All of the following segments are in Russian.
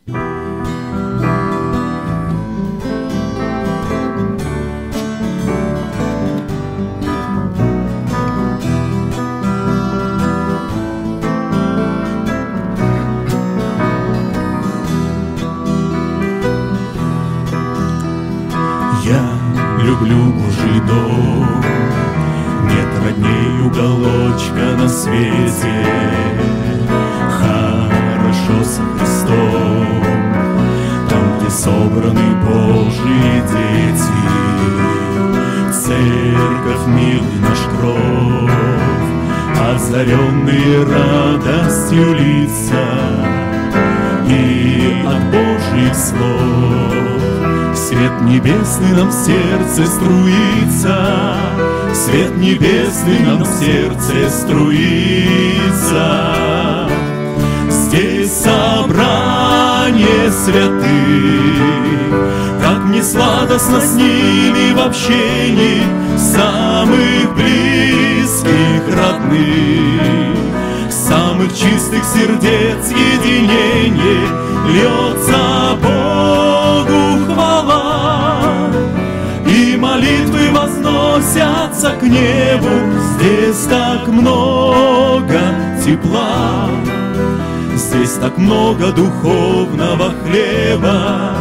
Я люблю Божий дом, нет родней уголочка на свете. Хорошо со Христом, там, где собраны Божьи дети. Церковь, милый наш кров, озаренные радостью лица, и от Божьих слов свет небесный нам в сердце струится, свет небесный нам в сердце струится. Здесь собрание святых, как мне сладостно с ними в общении, самых близких, родных, самых чистых сердец единение, льется Богу хвала, и молитвы возносятся к небу. Здесь так много тепла, здесь так много духовного хлеба,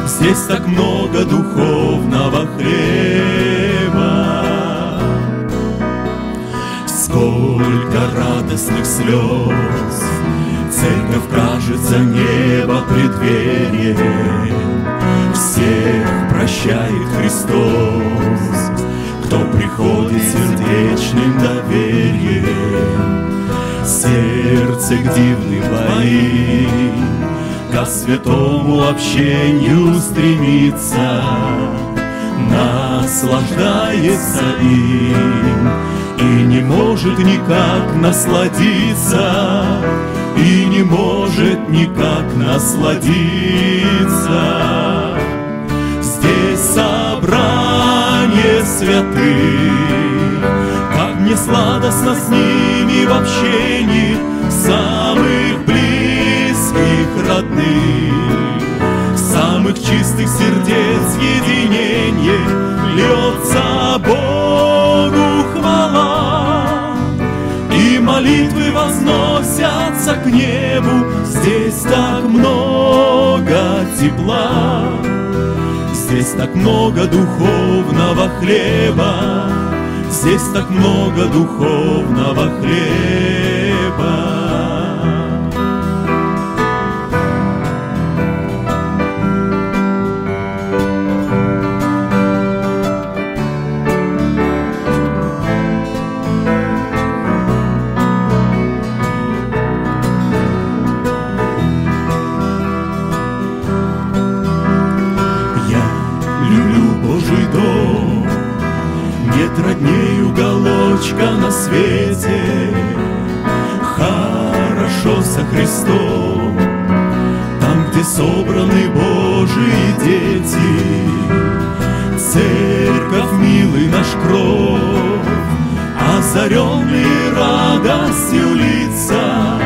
здесь так много духовного хлеба. Сколько радостных слез, церковь, кажется, небо преддверие, всех прощает Христос, кто приходит сердечным доверием. Сердце к дивным твоим, ко святому общению стремится, наслаждается им и не может никак насладиться, и не может никак насладиться. Здесь собрание святых, как мне сладостно с ними в общении, самых близких, родных, самых чистых сердец единение, льется Богу хвала, и молитвы возносятся к небу. Здесь так много тепла, здесь так много духовного хлеба, здесь так много духовного хлеба. Божий дом, нет родней уголочка на свете. Хорошо со Христом, там, где собраны Божьи дети. Церковь, милый наш кров, озаренные радостью лица,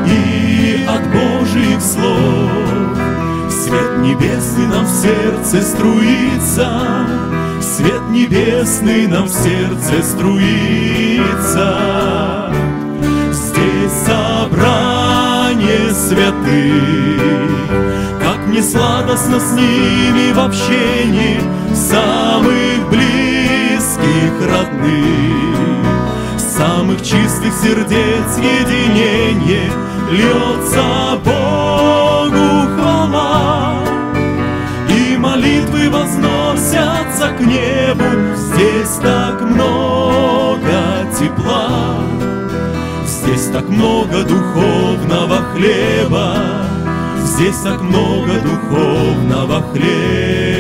и от Божьих слов свет небесный нам в сердце струится, свет небесный нам в сердце струится. Здесь собрание святых, как мне сладостно с ними в общении, самых близких, родных, самых чистых сердец единение, льется Богу хвала, и молитвы возносятся к небу. Здесь так много тепла, здесь так много духовного хлеба, здесь так много духовного хлеба.